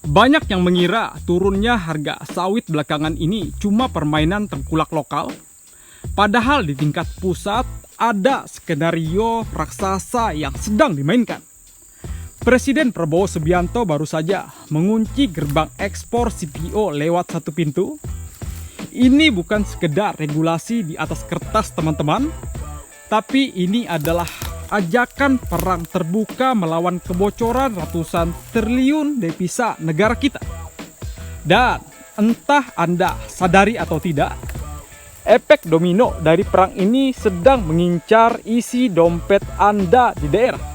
Banyak yang mengira turunnya harga sawit belakangan ini cuma permainan tengkulak lokal. Padahal di tingkat pusat ada skenario raksasa yang sedang dimainkan. Presiden Prabowo Subianto baru saja mengunci gerbang ekspor CPO lewat satu pintu. Ini bukan sekedar regulasi di atas kertas teman-teman, tapi ini adalah ajakan perang terbuka melawan kebocoran ratusan triliun devisa negara kita. Dan entah Anda sadari atau tidak, efek domino dari perang ini sedang mengincar isi dompet Anda di daerah.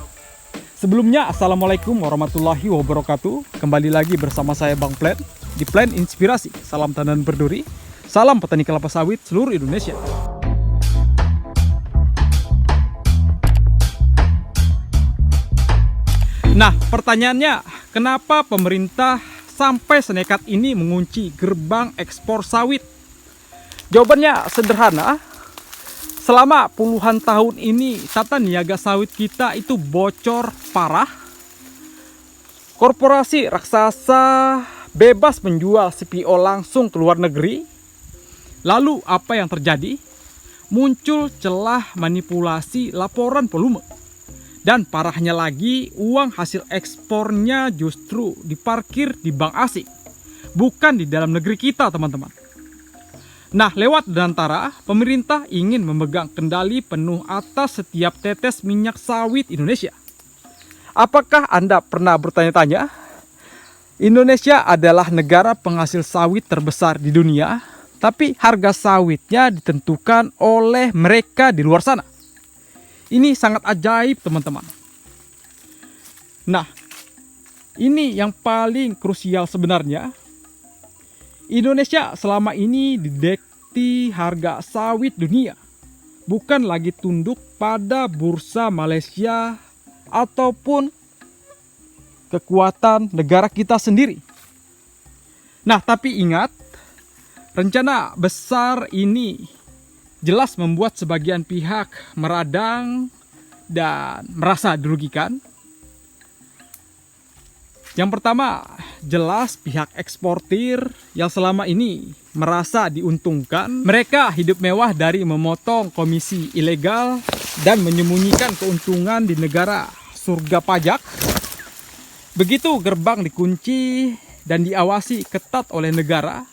Sebelumnya, Assalamualaikum warahmatullahi wabarakatuh. Kembali lagi bersama saya Bang Plan di Plan Inspirasi. Salam tandan berduri, salam petani kelapa sawit seluruh Indonesia. Nah, pertanyaannya, kenapa pemerintah sampai senekat ini mengunci gerbang ekspor sawit? Jawabannya sederhana. Selama puluhan tahun ini tata niaga sawit kita itu bocor parah. Korporasi raksasa bebas menjual CPO langsung ke luar negeri. Lalu apa yang terjadi? Muncul celah manipulasi laporan volume. Dan parahnya lagi, uang hasil ekspornya justru diparkir di bank asing, bukan di dalam negeri kita, teman-teman. Nah, lewat Danantara, pemerintah ingin memegang kendali penuh atas setiap tetes minyak sawit Indonesia. Apakah Anda pernah bertanya-tanya? Indonesia adalah negara penghasil sawit terbesar di dunia, tapi harga sawitnya ditentukan oleh mereka di luar sana. Ini sangat ajaib, teman-teman. Nah, ini yang paling krusial sebenarnya. Indonesia selama ini didekti harga sawit dunia, bukan lagi tunduk pada bursa Malaysia ataupun kekuatan negara kita sendiri. Nah, tapi ingat, rencana besar ini jelas membuat sebagian pihak meradang dan merasa dirugikan. Yang pertama, jelas pihak eksportir yang selama ini merasa diuntungkan. Mereka hidup mewah dari memotong komisi ilegal dan menyembunyikan keuntungan di negara surga pajak. Begitu gerbang dikunci dan diawasi ketat oleh negara,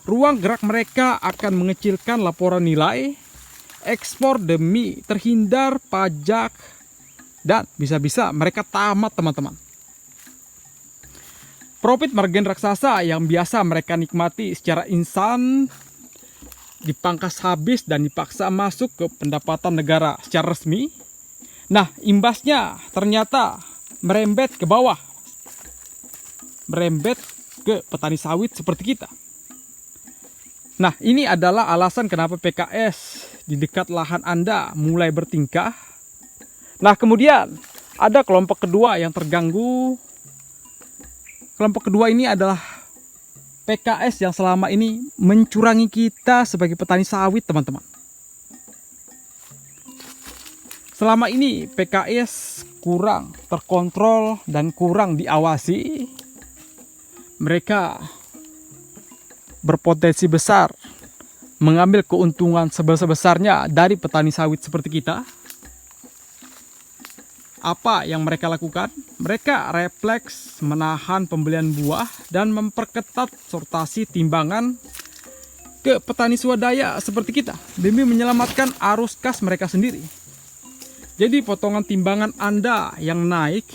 ruang gerak mereka akan mengecilkan laporan nilai ekspor demi terhindar pajak, dan bisa-bisa mereka tamat, teman-teman. Profit margin raksasa yang biasa mereka nikmati secara instan dipangkas habis dan dipaksa masuk ke pendapatan negara secara resmi. Nah, imbasnya ternyata merembet ke bawah, merembet ke petani sawit seperti kita. Nah, ini adalah alasan kenapa PKS di dekat lahan Anda mulai bertingkah. Nah, kemudian ada kelompok kedua yang terganggu. Kelompok kedua ini adalah PKS yang selama ini mencurangi kita sebagai petani sawit, teman-teman. Selama ini PKS kurang terkontrol dan kurang diawasi. Mereka berpotensi besar mengambil keuntungan sebesar-besarnya dari petani sawit seperti kita. Apa yang mereka lakukan? Mereka refleks menahan pembelian buah dan memperketat sortasi timbangan ke petani swadaya seperti kita demi menyelamatkan arus kas mereka sendiri. Jadi potongan timbangan Anda yang naik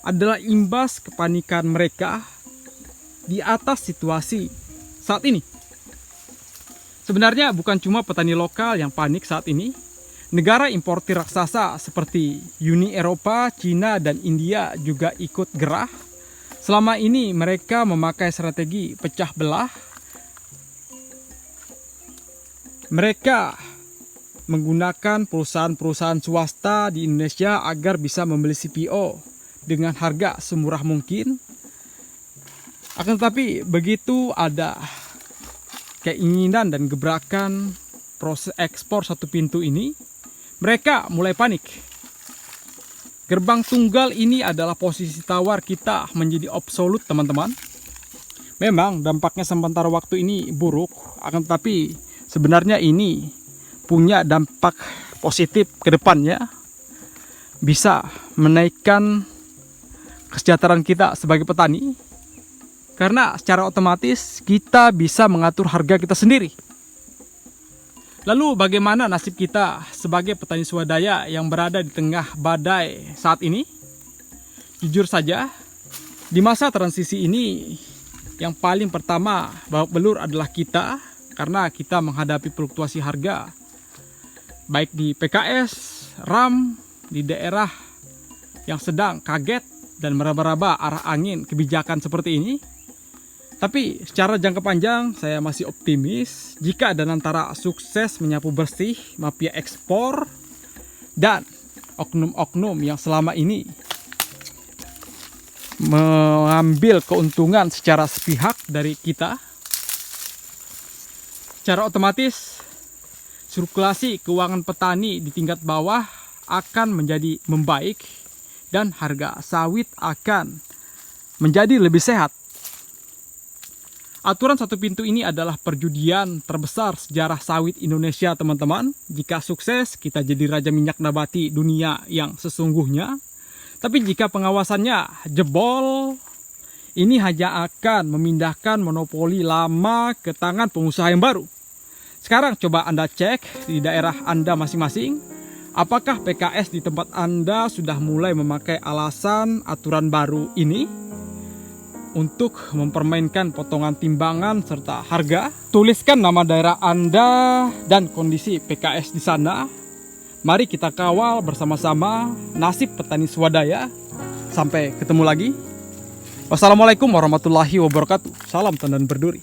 adalah imbas kepanikan mereka di atas situasi saat ini. Sebenarnya bukan cuma petani lokal yang panik saat ini. Negara importir raksasa seperti Uni Eropa, Cina, dan India juga ikut gerah. Selama ini mereka memakai strategi pecah belah. Mereka menggunakan perusahaan-perusahaan swasta di Indonesia agar bisa membeli CPO dengan harga semurah mungkin. Akan tetapi begitu ada keinginan dan gebrakan proses ekspor satu pintu ini, mereka mulai panik. Gerbang tunggal ini adalah posisi tawar kita menjadi absolut, teman-teman. Memang dampaknya sementara waktu ini buruk, akan tetapi sebenarnya ini punya dampak positif ke depannya, bisa menaikkan kesejahteraan kita sebagai petani, karena secara otomatis kita bisa mengatur harga kita sendiri. Lalu bagaimana nasib kita sebagai petani swadaya yang berada di tengah badai saat ini? Jujur saja, di masa transisi ini yang paling pertama babak belur adalah kita, karena kita menghadapi fluktuasi harga baik di PKS, RAM, di daerah yang sedang kaget dan meraba-raba arah angin kebijakan seperti ini. Tapi secara jangka panjang saya masih optimis jika Danantara sukses menyapu bersih mafia ekspor dan oknum-oknum yang selama ini mengambil keuntungan secara sepihak dari kita. Secara otomatis sirkulasi keuangan petani di tingkat bawah akan menjadi membaik dan harga sawit akan menjadi lebih sehat. Aturan satu pintu ini adalah perjudian terbesar sejarah sawit Indonesia, teman-teman. Jika sukses, kita jadi raja minyak nabati dunia yang sesungguhnya. Tapi jika pengawasannya jebol, ini hanya akan memindahkan monopoli lama ke tangan pengusaha yang baru. Sekarang coba Anda cek di daerah Anda masing-masing, apakah PKS di tempat Anda sudah mulai memakai alasan aturan baru ini untuk mempermainkan potongan timbangan serta harga? Tuliskan nama daerah Anda dan kondisi PKS di sana. Mari kita kawal bersama-sama nasib petani swadaya. Sampai ketemu lagi. Wassalamualaikum warahmatullahi wabarakatuh. Salam tandan berduri.